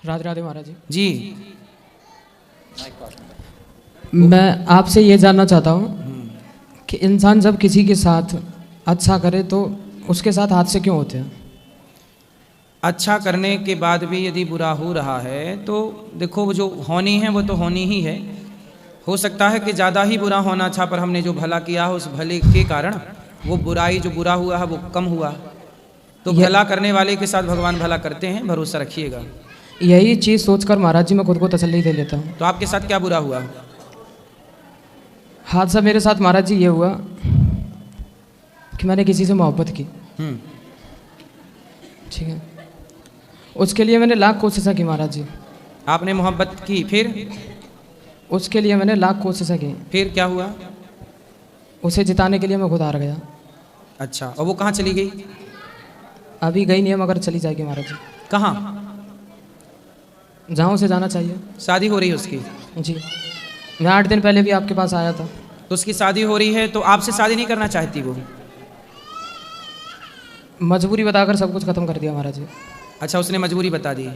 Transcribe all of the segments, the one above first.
राधे राधे महाराज जी। जी मैं आपसे ये जानना चाहता हूँ कि इंसान जब किसी के साथ अच्छा करे तो उसके साथ हादसे क्यों होते हैं? अच्छा करने के बाद भी यदि बुरा हो रहा है तो देखो, वो जो होनी है वो तो होनी ही है। हो सकता है कि ज़्यादा ही बुरा होना था, पर हमने जो भला किया है उस भले के कारण वो बुराई जो बुरा हुआ है वो कम हुआ। तो भला करने वाले के साथ भगवान भला करते हैं, भरोसा रखिएगा। यही चीज़ सोचकर महाराज जी मैं खुद को तसल्ली दे लेता हूँ। तो आपके साथ क्या बुरा हुआ? हादसा मेरे साथ महाराज जी ये हुआ कि मैंने किसी से मोहब्बत की, ठीक है। उसके लिए मैंने लाख कोशिशें की महाराज जी। आपने मोहब्बत की, फिर? उसके लिए मैंने लाख कोशिशें की, फिर क्या हुआ? उसे जिताने के लिए मैं खुद हार गया। अच्छा, और वो कहाँ चली गई? अभी गई नहीं है मगर चली जाएगी महाराज जी। कहाँ? जहाँ उसे जाना चाहिए। शादी हो रही है उसकी? जी, मैं 8 दिन पहले भी आपके पास आया था। तो उसकी शादी हो रही है तो आपसे शादी नहीं करना चाहती वो? मजबूरी बताकर सब कुछ खत्म कर दिया महाराज जी। अच्छा, उसने मजबूरी बता दी,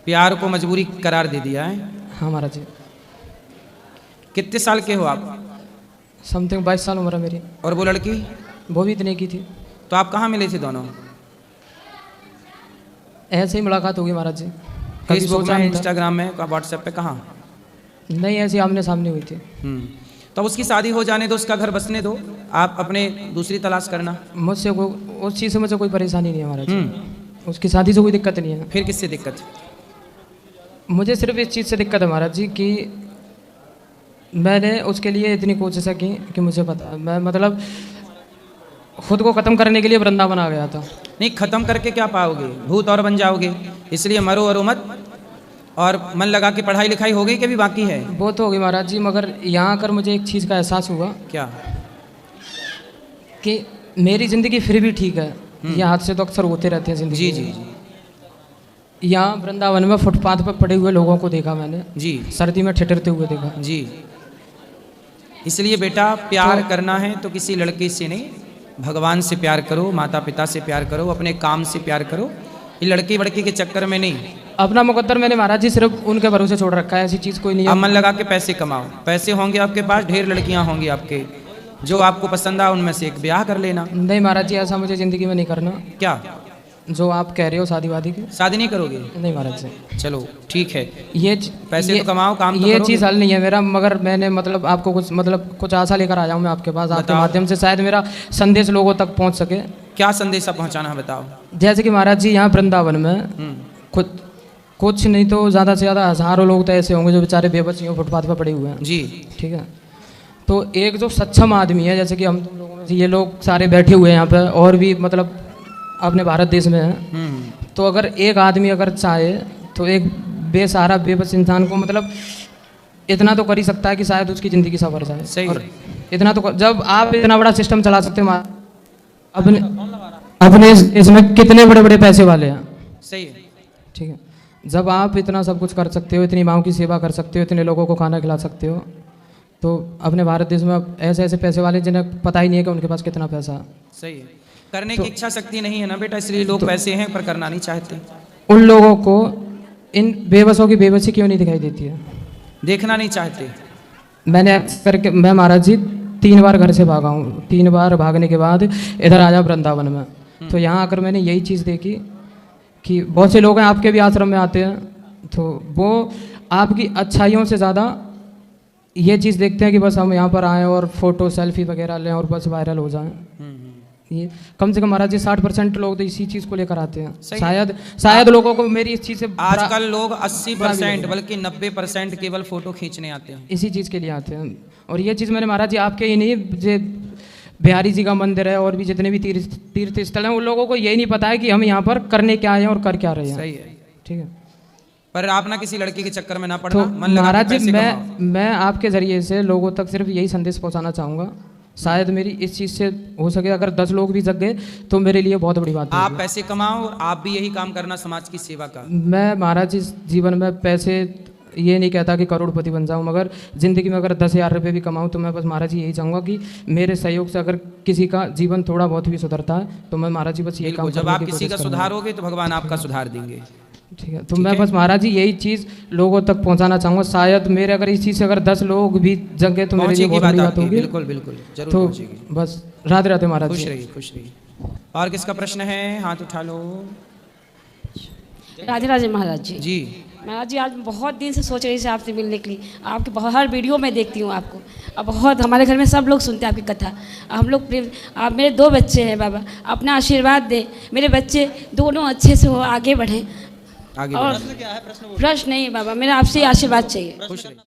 प्यार को मजबूरी करार दे दिया है। हाँ महाराज जी। कितने साल के हो आप? समथिंग 22 साल उम्र है मेरी। और वो लड़की? वो भी इतने की थी। तो आप कहाँ मिले थे दोनों? ऐसे ही मुलाकात होगी महाराज जी। कभी फेसबुक सोचा में, नहीं था। इंस्टाग्राम में, व्हाट्सएप पे, कहाँ? नहीं, ऐसे आमने सामने हुई थी। तो उसकी शादी हो जाने दो, उसका घर बसने दो, आप अपने दूसरी तलाश करना। मुझसे उस चीज़ से मुझे कोई परेशानी नहीं है महाराज जी। उसकी शादी से कोई दिक्कत नहीं है। फिर किससे दिक्कत? मुझे सिर्फ इस चीज़ से दिक्कत है महाराज जी कि मैंने उसके लिए इतनी कोशिशें की कि मुझे पता, मैं मतलब खुद को ख़त्म करने के लिए वृंदावन आ गया था। नहीं, ख़त्म करके क्या पाओगे? भूत और बन जाओगे। इसलिए मरो और मत, और मन लगा के पढ़ाई लिखाई हो गई कि भी बाकी है? वो तो होगी महाराज जी, मगर यहाँ आकर मुझे एक चीज़ का एहसास हुआ। क्या? कि मेरी ज़िंदगी फिर भी ठीक है। ये हादसे तो अक्सर होते रहते हैं ज़िंदगी जी में। जी जी यहाँ वृंदावन में फुटपाथ पर पड़े हुए लोगों को देखा मैंने जी सर्दी में ठिठुरते हुए देखा जी। इसलिए बेटा, प्यार करना है तो किसी लड़के से नहीं, भगवान से प्यार करो, माता पिता से प्यार करो, अपने काम से प्यार करो, ये लड़की वड़की के चक्कर में नहीं। अपना मुकद्दर मैंने महाराज जी सिर्फ उनके भरोसे छोड़ रखा है, ऐसी चीज़ कोई नहीं है। अब मन लगा के पैसे कमाओ, पैसे होंगे आपके पास, ढेर लड़कियां होंगी आपके, जो आपको पसंद आ उनमें से एक ब्याह कर लेना। नहीं महाराज जी, ऐसा मुझे ज़िंदगी में नहीं करना। क्या? जो आप कह रहे हो शादी वादी की। शादी नहीं करोगे? नहीं महाराज जी। चलो ठीक है, ये पैसे तो कमाओ, काम तो ये करोगे। चीज़ हल नहीं है मेरा, मगर मैंने मतलब आपको कुछ आशा लेकर आया हूँ मैं आपके पास। आपके माध्यम से शायद मेरा संदेश लोगों तक पहुँच सके। क्या संदेशा पहुंचाना है बताओ। जैसे कि महाराज जी यहाँ वृंदावन में कुछ नहीं तो ज़्यादा से ज़्यादा हज़ारों लोग तो ऐसे होंगे जो बेचारे बेबस हैं, फुटपाथ पर पड़े हुए हैं जी, ठीक है। तो एक जो सक्षम आदमी है, जैसे कि हम तुम लोगों में से ये लोग सारे बैठे हुए हैं यहाँ पे, और भी मतलब अपने भारत देश में हैं, तो अगर एक आदमी अगर चाहे तो एक बेसहारा बेबस इंसान को मतलब इतना तो कर ही सकता है कि शायद उसकी ज़िंदगी सवर जाए। सही। और इतना तो जब आप इतना बड़ा सिस्टम चला सकते हो, अपने इसमें कितने बड़े बड़े पैसे वाले हैं। सही है, ठीक है। जब आप इतना सब कुछ कर सकते हो, इतनी माँओं की सेवा कर सकते हो, इतने लोगों को खाना खिला सकते हो, तो अपने भारत देश में ऐसे ऐसे पैसे वाले जिन्हें पता ही नहीं है कि उनके पास कितना पैसा है। सही है। करने की इच्छा शक्ति नहीं है ना बेटा, इसलिए लोग पैसे हैं पर करना नहीं चाहते। उन लोगों को इन बेबसों की बेबसी क्यों नहीं दिखाई देती है? देखना नहीं चाहते। मैंने करके मैं महाराज जी 3 बार घर से भागा हूँ। 3 बार भागने के बाद इधर आया वृंदावन में, तो यहाँ आकर मैंने यही चीज़ देखी कि बहुत से लोग हैं आपके भी आश्रम में आते हैं, तो वो आपकी अच्छाइयों से ज़्यादा ये चीज़ देखते हैं कि बस हम यहाँ पर आएँ और फोटो सेल्फी वगैरह लें और बस वायरल हो जाएं। ये कम से कम महाराज जी 60% लोग तो इसी चीज़ को लेकर आते हैं। शायद लोगों को मेरी इस चीज़ से आजकल लोग 80% बल्कि 90% केवल फोटो खींचने आते हैं, इसी चीज़ के लिए आते हैं। और ये चीज़ मैंने महाराज जी आपके ही नहीं, जो बिहारी जी का मंदिर है और भी जितने भी तीर्थ स्थल हैं, उन लोगों को यही नहीं पता है कि हम यहाँ पर करने क्या आए हैं और कर क्या रहे हैं। सही है, ठीक है। पर आप ना किसी लड़की के चक्कर में ना पड़ना। तो मन लगा महाराज जी मैं मैं आपके ज़रिए से लोगों तक सिर्फ यही संदेश पहुँचाना चाहूँगा। शायद मेरी इस चीज़ से हो सके, अगर 10 लोग भी जग गए तो मेरे लिए बहुत बड़ी बात है। आप पैसे कमाओ और आप भी यही काम करना, समाज की सेवा का। मैं महाराज जी जीवन में पैसे ये नहीं कहता कि करोड़पति बन जाऊं, मगर ज़िंदगी में अगर 10,000 रुपये भी कमाऊं तो मैं बस महाराज जी यही चाहूँगा कि मेरे सहयोग से अगर किसी का जीवन थोड़ा बहुत भी सुधरता है तो मैं महाराज जी बस यही काम। जब आप किसी का सुधारोगे तो भगवान आपका सुधार देंगे। ठीक है, तो मैं बस महाराज जी यही चीज़ लोगों तक पहुंचाना चाहूँगा। शायद मेरे अगर इस चीज़ से अगर 10 लोग भी जगे तो मेरे लिए पहुंचेगी बहुत बड़ी बात बात आपकी, होगी। बिल्कुल बिल्कुल जरूर तो पहुंचेगी। बस राधे राधे महाराज खुश जी। रहिए, खुश रहिए। और किसका प्रश्न है, हाथ उठा लो। राधे राधे महाराज जी। जी महाराज जी, आज बहुत दिन से सोच रही थी आपसे मिलने के लिए। आपके बहुत हर वीडियो में देखती हूँ आपको। अब बहुत हमारे घर में सब लोग सुनते हैं आपकी कथा। हम लोग आप मेरे 2 बच्चे हैं बाबा, अपना आशीर्वाद दें, मेरे बच्चे दोनों अच्छे से हो, आगे बढ़ें। आगे और बढ़ो। प्रश्न नहीं है बाबा, मेरा आपसे आशीर्वाद चाहिए। खुश रहिए।